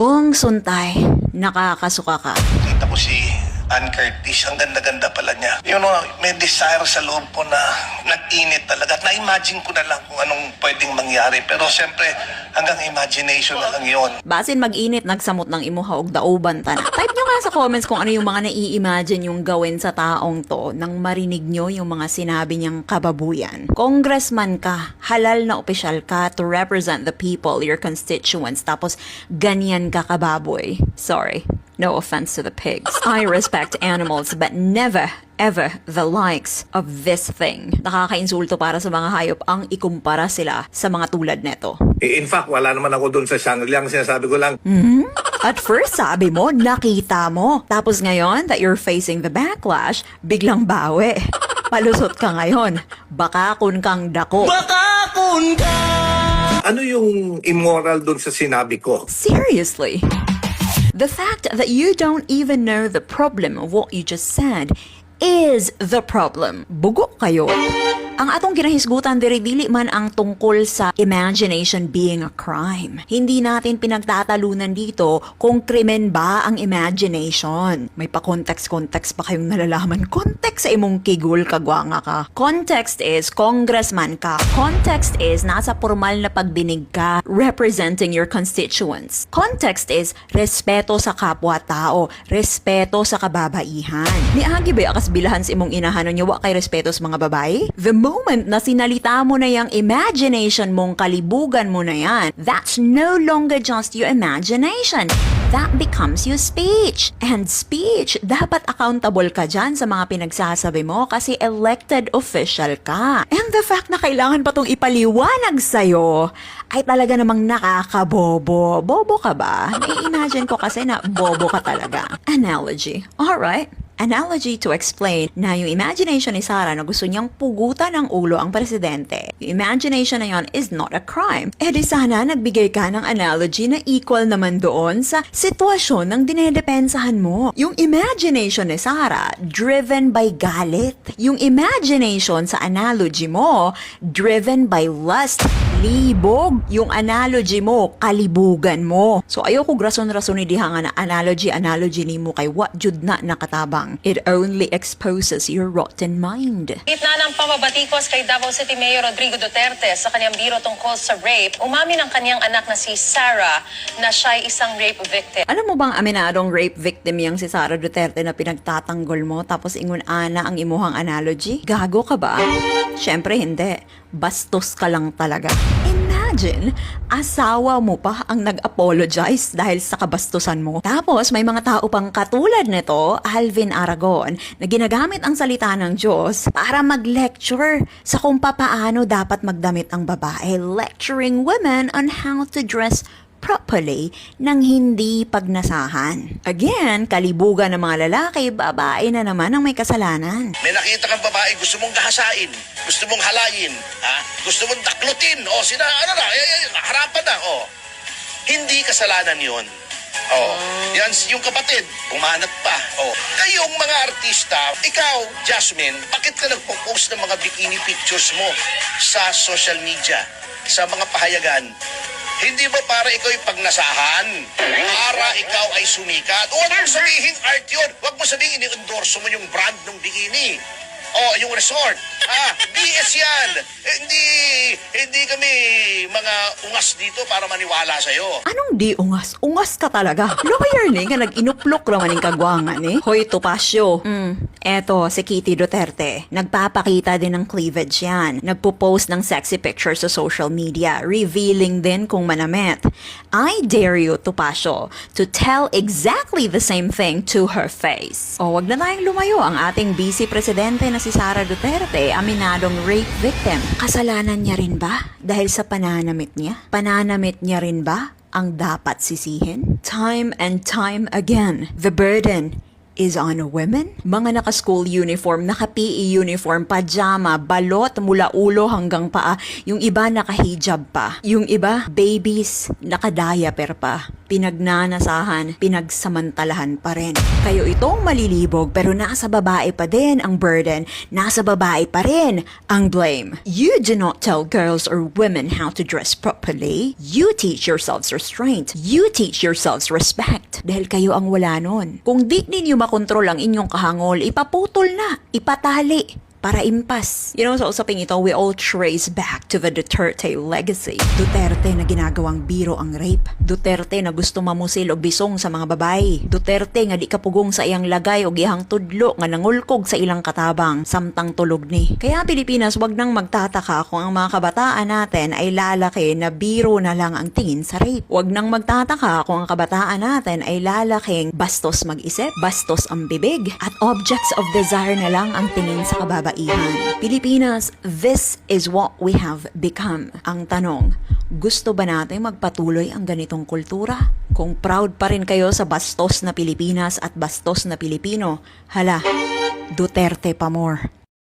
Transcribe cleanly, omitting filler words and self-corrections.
Kung Suntay, nakakasuka ka. Kita ko si Ann Curtis, ang ganda-ganda pala niya. You know, may desire sa loob ko na nag-init talaga. At na-imagine ko na lang kung anong pwedeng mangyari. Pero siyempre, hanggang imagination na lang yun. Basin mag-init, nagsamot ng imuha og dauban tan. Type nyo nga sa comments kung ano yung mga nai-imagine yung gawin sa taong to nang marinig nyo yung mga sinabi niyang kababuyan. Congressman ka, halal na opisyal ka to represent the people, your constituents, tapos ganyan ka kababoy. Sorry. No offense to the pigs. I respect animals but never, ever the likes of this thing. Nakaka-insulto para sa mga hayop ang ikumpara sila sa mga tulad neto. In fact, wala naman ako dun sa Shangri-La. Ang sinasabi ko lang, At first, sabi mo, nakita mo. Tapos ngayon, that you're facing the backlash, biglang bawi. Palusot ka ngayon. Bakakon kang dako. ano yung immoral dun sa sinabi ko? Seriously? The fact that you don't even know the problem of what you just said is the problem. Bugo kayo. Ang atong kinahisgutan diri dili man ang tungkol sa imagination being a crime. Hindi natin pinagtatalunan dito kung krimen ba ang imagination. May pa-context pa kayong nalalaman. Context sa imong kigul kagwanga ka. Context is congressman ka. Context is nasa formal na pagdinig ka representing your constituents. Context is respeto sa kapwa-tao, respeto sa kababaihan. Niagi ba akas bilahan sa imong inahanon niyo wa kay respeto sa mga babae? The moment na sinalita mo na yung imagination mong kalibugan mo na yan, that's no longer just your imagination. That becomes your speech. And speech, dapat accountable ka dyan sa mga pinagsasabi mo kasi elected official ka. And the fact na kailangan pa tong ipaliwanag sa'yo ay talaga namang nakakabobo. Bobo ka ba? Nai-imagine ko kasi na bobo ka talaga. Analogy. Alright. Analogy to explain na yung imagination ni Sarah na gusto niyang pugutan ng ulo ang presidente. Yung imagination na yon is not a crime. Eh di sana nagbigay ka ng analogy na equal naman doon sa sitwasyon ng dinedepensahan mo. Yung imagination ni Sarah, driven by galit. Yung imagination sa analogy mo, driven by lust. Libog. Yung analogy mo, kalibugan mo. So ayoko rason-rason ni diha nga na analogy ni mo kay what jud na nakatabang. It only exposes your rotten mind. Gitna ng pamabatikos kay Davao City Mayor Rodrigo Duterte sa kanyang biro tungkol sa rape, umamin ang kanyang anak na si Sarah na siya'y isang rape victim. Alam mo bang aminadong rape victim yang si Sara Duterte na pinagtatanggol mo tapos ingon ana ang imuhang analogy? Gago ka ba? Syempre hindi. Bastos ka lang talaga. Imagine, asawa mo pa ang nag-apologize dahil sa kabastusan mo. Tapos may mga tao pang katulad nito, Alvin Aragon, na ginagamit ang salita ng Diyos para mag-lecture sa kung papaano dapat magdamit ang babae, lecturing women on how to dress properly nang hindi pagnasahan. Again, kalibugan ng mga lalaki, babae na naman ang may kasalanan. May nakita kang babae, gusto mong gahasain, gusto mong halayin, gusto mong daklutin, harapan na, Hindi kasalanan yun. Yan yung kapatid, pumanat pa. Kayong mga artista, ikaw, Jasmine, bakit ka nagpo-post ng mga bikini pictures mo sa social media, sa mga pahayagan? Hindi ba para ikaw yung pagnasahan? Para ikaw ay sumikat? Huwag mong sabihin art yun. Huwag mong sabihin ini-endorse mo yung brand ng bikini. Yung resort. BS yan. Hindi kami mga ungas dito para maniwala sa'yo. Anong di ungas? Ungas ka talaga. Lawyer ni nga nag-inuplok naman yung kagwangan eh. Hoy, Tupasyo. Eto, si Kitty Duterte. Nagpapakita din ng cleavage yan. Nagpo-post ng sexy pictures sa social media, revealing din kung manamit. I dare you, Tupasyo, to tell exactly the same thing to her face. Wag na tayong lumayo. Ang ating vice presidente na si Sara Duterte, aminadong rape victim. Kasalanan niya rin ba dahil sa pananamit niya? Pananamit niya rin ba ang dapat sisihin? Time and time again, the burden is on women. Mga naka-school uniform, naka-PE uniform, pajama, balot mula ulo hanggang paa. Yung iba naka-hijab pa. Yung iba, babies, naka-diaper pa. pinagnanasahan, pinagsamantalahan pa rin. Kayo itong malilibog pero nasa babae pa din ang burden, nasa babae pa rin ang blame. You do not tell girls or women how to dress properly. You teach yourselves restraint. You teach yourselves respect. Dahil kayo ang wala nun. Kung di ninyo makontrol ang inyong kahangol, ipaputol na, ipatali. Para impas. Sa usaping ito, we all trace back to the Duterte legacy. Duterte na ginagawang biro ang rape. Duterte na gusto mamusil o bisong sa mga babae. Duterte nga di kapugong sa iyang lagay o gihang tudlo nga nangulkog sa ilang katabang samtang tulog ni. Kaya Pilipinas, wag nang magtataka kung ang mga kabataan natin ay lalaki na biro na lang ang tingin sa rape. Wag nang magtataka kung ang kabataan natin ay lalaking bastos mag-isip, bastos ang bibig, at objects of desire na lang ang tingin sa kababaihan. Pilipinas, this is what we have become. Ang tanong, gusto ba natin magpatuloy ang ganitong kultura? Kung proud pa rin kayo sa bastos na Pilipinas at bastos na Pilipino, hala, Duterte pa more.